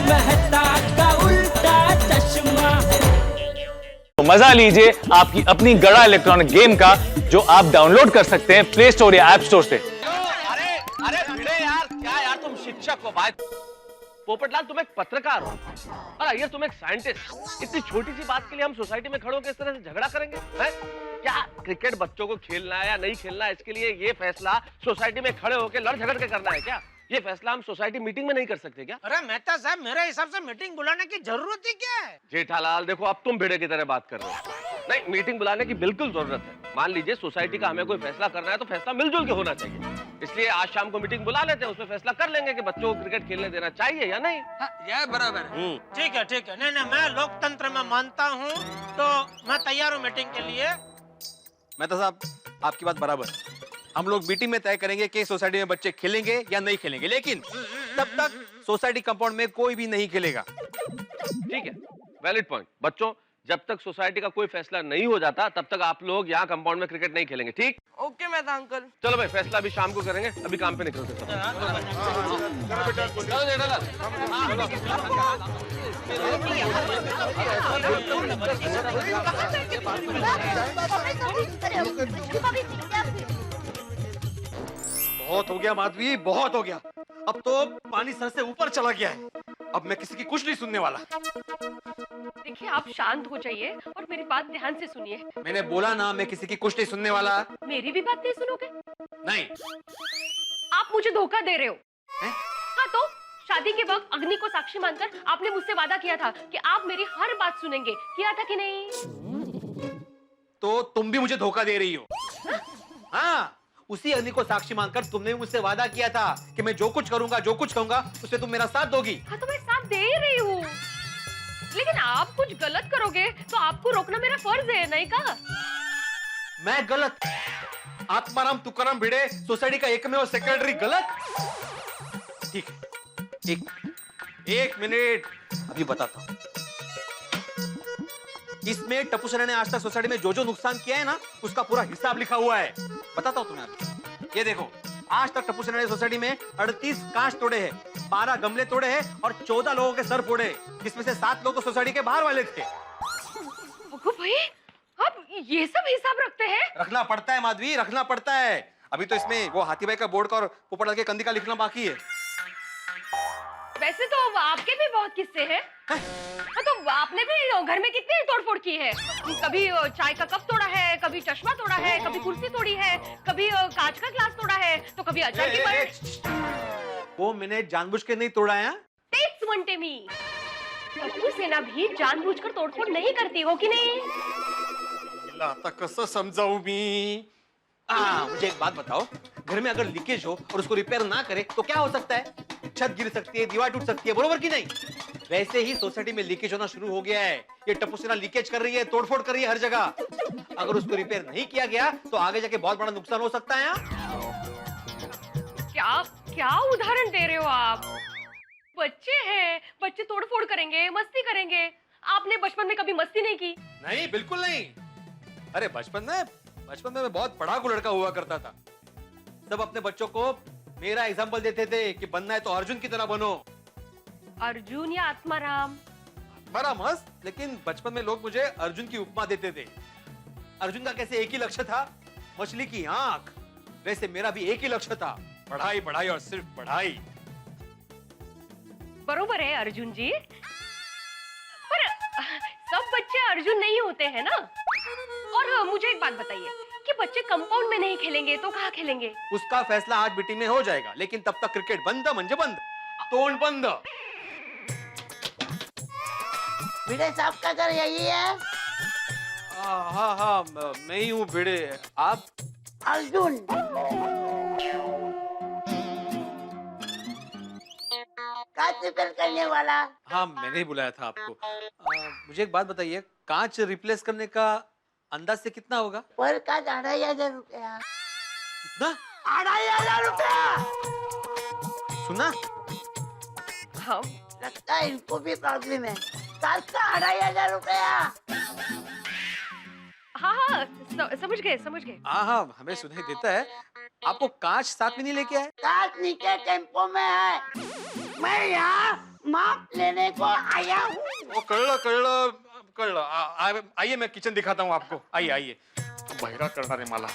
मेहता का उल्टा चश्मा। तो मजा लीजिए आपकी अपनी गड़ा इलेक्ट्रॉनिक गेम का, जो आप डाउनलोड कर सकते हैं प्ले स्टोर या ऐप स्टोर से। अरे अरे भिड़े यार, क्या यार तुम शिक्षक हो भाई, पोपटलाल तुम एक पत्रकार हो और अय्यर तुम एक साइंटिस्ट। इतनी छोटी सी बात के लिए हम सोसाइटी में खड़े होकर इस तरह से झगड़ा करेंगे हैं? क्या क्रिकेट बच्चों को खेलना है या नहीं खेलना है, इसके लिए ये फैसला सोसाइटी में खड़े होकर लड़ झगड़ के करना है क्या? ये फैसला हम सोसाइटी मीटिंग में नहीं कर सकते क्या? अरे मेहता साहब, मेरे हिसाब से मीटिंग बुलाने की जरूरत ही क्या है? जेठालाल देखो, अब तुम भिड़े की तरह बात कर रहे हो। नहीं, मीटिंग बुलाने की बिल्कुल जरूरत है। मान लीजिए सोसाइटी का हमें कोई फैसला करना है तो फैसला मिलजुल के होना चाहिए। इसलिए आज शाम को मीटिंग बुला लेते हैं, उसमें फैसला कर लेंगे कि बच्चों को क्रिकेट खेलने देना चाहिए या नहीं। ये बराबर है। ठीक है ठीक है, नहीं नहीं, मैं लोकतंत्र में मानता हूँ, तो मैं तैयार हूँ मीटिंग के लिए। मेहता साहब, आपकी बात बराबर। हम लोग मीटिंग में तय करेंगे कि सोसाइटी में बच्चे खेलेंगे या नहीं खेलेंगे, लेकिन तब तक सोसाइटी कंपाउंड में कोई भी नहीं खेलेगा। ठीक है, वैलिड पॉइंट। बच्चों, जब तक सोसाइटी का कोई फैसला नहीं हो जाता तब तक आप लोग यहाँ कंपाउंड में क्रिकेट नहीं खेलेंगे, ठीक? Okay Mehta uncle. चलो भाई, फैसला भी शाम को करेंगे, अभी काम पे निकलते हैं। बहुत हो गया माधवी, बहुत हो गया। अब तो पानी सर से ऊपर चला गया है। अब मैं किसी की कुछ नहीं सुनने वाला। देखिए, आप शांत हो जाइए और मेरी बात ध्यान से सुनिए। मैंने बोला ना, मैं किसी की कुछ नहीं सुनने वाला। मेरी भी बात नहीं सुनोगे? नहीं। आप मुझे धोखा दे रहे हो। है? हाँ तो शादी के वक्त अग्नि को साक्षी मानकर आपने मुझसे वादा किया था कि आप मेरी हर बात सुनेंगे, किया था कि नहीं? तो तुम भी मुझे धोखा दे रही हो। हाँ, उसी अग्नि को साक्षी मानकर तुमने भी मुझसे वादा किया था कि मैं जो कुछ करूंगा, जो कुछ कहूंगा, उसमें तुम मेरा साथ दोगी। हाँ तो मैं साथ दे ही रही हूँ, लेकिन आप कुछ गलत करोगे तो आपको रोकना मेरा फर्ज है, नहीं का? मैं गलत? आत्माराम तुकाराम भिड़े, सोसाइटी का एकमेव सेक्रेटरी, गलत? ठीक है, एक मिनट, अभी बताता हूं। इसमें टप्पू सेना ने आज तक सोसाइटी में जो जो नुकसान किया है ना, उसका पूरा हिसाब लिखा हुआ है। बताता हूं तुम्हें अभी। ये देखो, आज तक टप्पू सेना ने सोसाइटी में 38 कांच तोड़े हैं, 12 गमले तोड़े हैं और 14 लोगों के सर फोड़े, जिसमें से 7 लोग तो सोसाइटी के बाहर वाले थे। भाई, आप ये सब हिसाब रखते हैं? रखना पड़ता है माधवी, रखना पड़ता है। अभी तो इसमें वो हाथी भाई का बोर्ड का और पोपटलाल के कंदी का लिखना बाकी है। वैसे तो आपके भी बहुत किस्से हैं। हाँ, तो आपने भी घर में कितनी तोड़फोड़ की है? कभी चाय का कप तोड़ा है, कभी चश्मा तोड़ा है, कभी कुर्सी तोड़ी है, कभी कांच का ग्लास तोड़ा है, तो कभी अचार की पल्ली। वो मैंने जानबूझ के नहीं तोड़ा है। टेक्स वनटे मी। टप्पू सेना भी जानबूझकर तोड़फोड़ नहीं करती, हो कि नहीं? आता कसं समजावू मी? मुझे एक बात बताओ, घर में अगर लीकेज हो और उसको रिपेयर ना करे तो क्या हो सकता है? छत गिर सकती है, दीवार टूट सकती है, बरोबर कि नहीं? वैसे ही सोसाइटी में लीकेज होना शुरू हो गया है। ये टप्पू सेना लीकेज कर रही है, तोड़फोड़ कर रही है हर जगह। अगर उसको रिपेयर नहीं किया गया तो आगे जाके बहुत बड़ा नुकसान हो सकता है। क्या क्या उदाहरण दे रहे हो आप? बच्चे हैं, बच्चे तोड़फोड़ करेंगे, मस्ती करेंगे। आपने बचपन में कभी मस्ती नहीं की? नहीं, बिल्कुल नहीं। अरे बचपन में मैं बहुत पढ़ाकू लड़का हुआ करता था। सब अपने बच्चों को मेरा एग्जाम्पल देते थे कि बनना है तो अर्जुन की तरह बनो। अर्जुन या आत्माराम? बड़ा मस्त, लेकिन बचपन में लोग मुझे अर्जुन की उपमा देते थे। अर्जुन का कैसे एक ही लक्ष्य था, मछली की आंख, वैसे मेरा भी एक ही लक्ष्य था, पढ़ाई पढ़ाई और सिर्फ पढ़ाई। बरोबर है अर्जुन जी, पर सब बच्चे अर्जुन नहीं होते हैं ना। और मुझे एक बात बताइए कि बच्चे कंपाउंड में नहीं खेलेंगे तो कहाँ खेलेंगे? उसका फैसला आज मीटिंग में हो जाएगा, लेकिन तब तक क्रिकेट बंद म्हणजे बंद, तोंड बंद। भिड़े साहब का घर यही है? हाँ, मैं ही हूँ भिड़े। आप? अर्जुन। कांच रिपेयर करने वाला। हाँ, मैंने ही बुलाया था आपको। मुझे एक बात बताइए, कांच रिप्लेस करने का अंदाज से कितना होगा? पर कांच 2500 रुपया। कितना? 2500 रुपया। सुना? हाँ, लगता है इनको भी प्रॉब्लम है। कांच का 2500 रुपया। हाँ, समझ गए। हाँ, हमें सुनाई देता है। आपको कांच साथ में नहीं लेके आए? कांच नीचे टेम्पो में है। मैं यहाँ माप लेने को आया हूँ। वो कळलं आइए मैं किचन दिखाता हूँ आपको, आइए आइए बहिरा करणार आहे मला